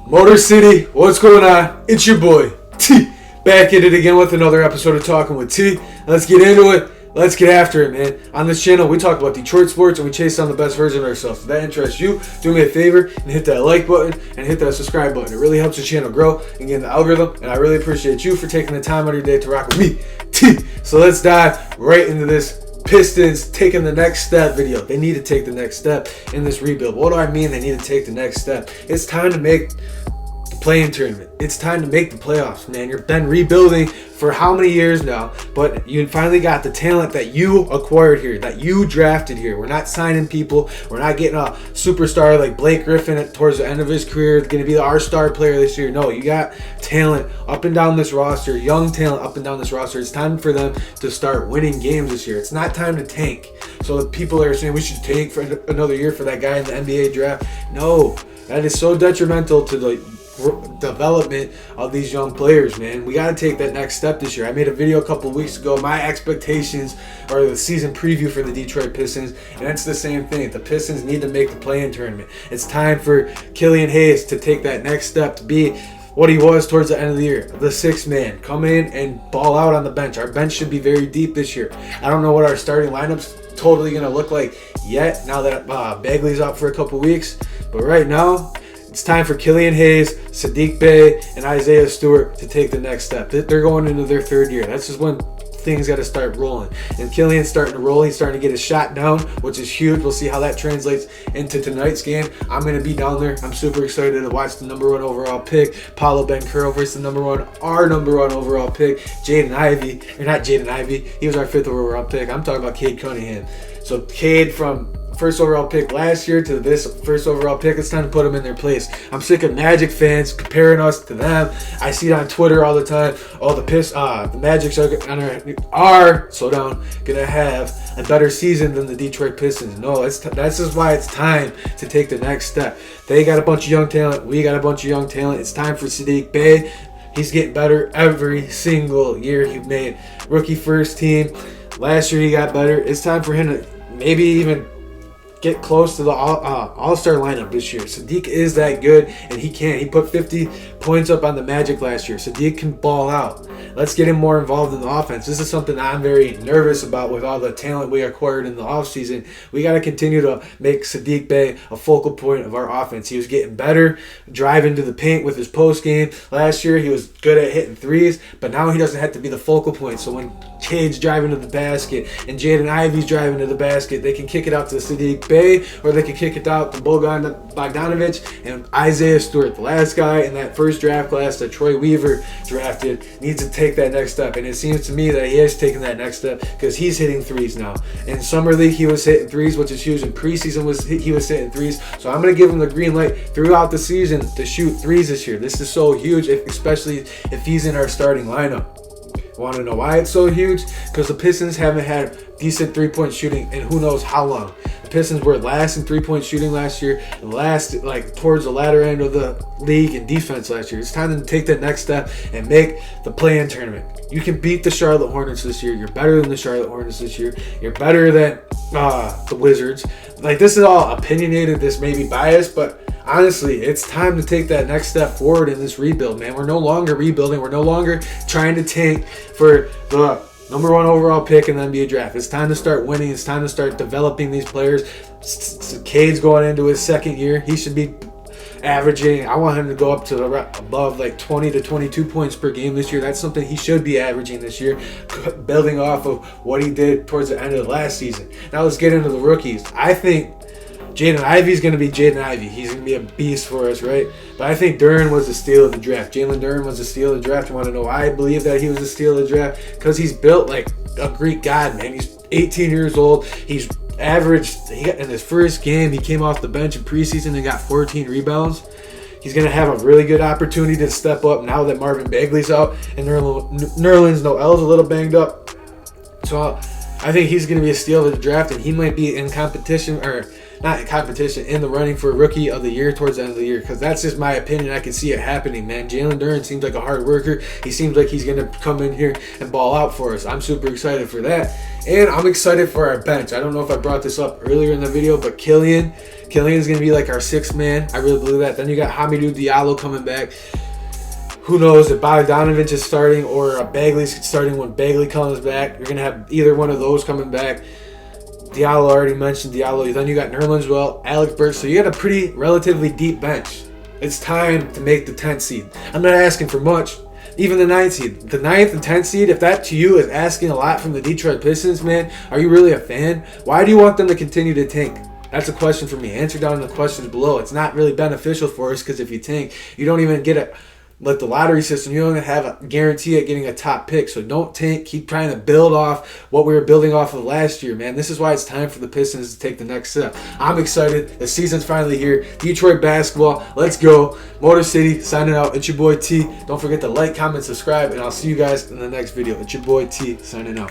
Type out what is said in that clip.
Motor City, what's going on? It's your boy, T. Back at it again with another episode of Talking with T. Let's get into it. Let's get after it, man. On this channel, we talk about Detroit sports and we chase down the best version of ourselves. If that interests you, do me a favor and hit that like button and hit that subscribe button. It really helps the channel grow and get in the algorithm. And I really appreciate you for taking the time out of your day to rock with me, T. So let's dive right into this Pistons taking the next step video. They need to take the next step in this rebuild. What do I mean they need to take the next step? It's time to make the play-in tournament. It's time to make the playoffs, man. You've been rebuilding for how many years now, but you finally got the talent that you acquired here, that you drafted here. We're not signing people. We're not getting a superstar like Blake Griffin towards the end of his career, going to be our star player this year. No, you got talent up and down this roster, young talent up and down this roster. It's time for them to start winning games this year. It's not time to tank. So people are saying we should tank for another year for that guy in the NBA draft. No, that is so detrimental to the development of these young players, man. We got to take that next step this year. I made a video a couple of weeks ago, my expectations or the season preview for the Detroit Pistons, and it's the same thing. The Pistons need to make the play-in tournament. It's time for Killian Hayes to take that next step to be what he was towards the end of the year, the sixth man. Come in and ball out on the bench. Our bench should be very deep this year. I don't know what our starting lineup's totally going to look like yet now that Bagley's out for a couple weeks, but right now it's time for Killian Hayes, Saddiq Bey, and Isaiah Stewart to take the next step. They're going into their third year. That's just when things got to start rolling. And Killian's starting to roll. He's starting to get his shot down, which is huge. We'll see how that translates into tonight's game. I'm going to be down there. I'm super excited to watch the number one overall pick, Paolo Banchero, versus our number one overall pick, Jaden Ivey. Or not Jaden Ivey. He was our fifth overall pick. I'm talking about Cade Cunningham. So Cade from first overall pick last year to this first overall pick, it's time to put them in their place. I'm sick of Magic fans comparing us to them. I see it on Twitter all the time. Oh, the Magic are gonna have a better season than the Detroit Pistons. No, that's just why it's time to take the next step. They got a bunch of young talent. We got a bunch of young talent. It's time for Saddiq Bey. He's getting better every single year. He made rookie first team. Last year he got better. It's time for him to maybe even get close to the all-star lineup this year. Saddiq is that good, and he can. He put 50 points up on the Magic last year. Saddiq can ball out. Let's get him more involved in the offense. This is something I'm very nervous about with all the talent we acquired in the offseason. We got to continue to make Saddiq Bey a focal point of our offense. He was getting better, driving to the paint with his post game. Last year, he was good at hitting threes, but now he doesn't have to be the focal point. So when Cade's driving to the basket and Jaden Ivey's driving to the basket, they can kick it out to Saddiq Bey, or they can kick it out to Bogdanovich and Isaiah Stewart. The last guy in that first draft class that Troy Weaver drafted needs to take that next step, and it seems to me that he has taken that next step because he's hitting threes now. In summer league, he was hitting threes, which is huge. In preseason, he was hitting threes. So I'm going to give him the green light throughout the season to shoot threes this year. This is so huge, especially if he's in our starting lineup. Want to know why it's so huge? Because the Pistons haven't had decent three-point shooting in who knows how long. The Pistons were last in three-point shooting last year, last towards the latter end of the league in defense last year. It's time to take that next step and make the play-in tournament. You can beat the Charlotte Hornets this year. You're better than the Charlotte Hornets this year. You're better than the Wizards. This is all opinionated. This may be biased, but honestly, it's time to take that next step forward in this rebuild, man. We're no longer rebuilding. We're no longer trying to tank for the number one overall pick in the NBA draft. It's time to start winning. It's time to start developing these players. Cade's going into his second year. He should be averaging, I want him to go up to above 20 to 22 points per game this year. That's something he should be averaging this year, building off of what he did towards the end of the last season. Now let's get into the rookies. I think Jaden Ivey's going to be Jaden Ivey. He's going to be a beast for us, right? But I think Duren was the steal of the draft. Jalen Duren was the steal of the draft. You want to know why I believe that he was the steal of the draft? Because he's built like a Greek god, man. He's 18 years old. He's averaged, in his first game, he came off the bench in preseason and got 14 rebounds. He's going to have a really good opportunity to step up now that Marvin Bagley's out and Nerlens Noel's a little banged up. So I think he's going to be a steal of the draft, and he might be in competition or not in competition, in the running for Rookie of the Year towards the end of the year, because that's just my opinion. I can see it happening, man. Jalen Duren seems like a hard worker. He seems like he's going to come in here and ball out for us. I'm super excited for that. And I'm excited for our bench. I don't know if I brought this up earlier in the video, but Killian's going to be like our sixth man. I really believe that. Then you got Hamidou Diallo coming back. Who knows if Bogdanovich is starting or Bagley's starting when Bagley comes back. You're going to have either one of those coming back. Diallo, already mentioned Diallo. Then you got Nerlens as well, Alex Burks. So you got a pretty relatively deep bench. It's time to make the 10th seed. I'm not asking for much. Even the 9th seed. The 9th and 10th seed, if that to you is asking a lot from the Detroit Pistons, man, are you really a fan? Why do you want them to continue to tank? That's a question for me. Answer down in the questions below. It's not really beneficial for us because if you tank, you don't even get it. Like the lottery system, you don't even have a guarantee of getting a top pick. So don't tank. Keep trying to build off what we were building off of last year, man. This is why it's time for the Pistons to take the next step. I'm excited. The season's finally here. Detroit basketball. Let's go. Motor City signing out. It's your boy T. Don't forget to like, comment, subscribe, and I'll see you guys in the next video. It's your boy T signing out.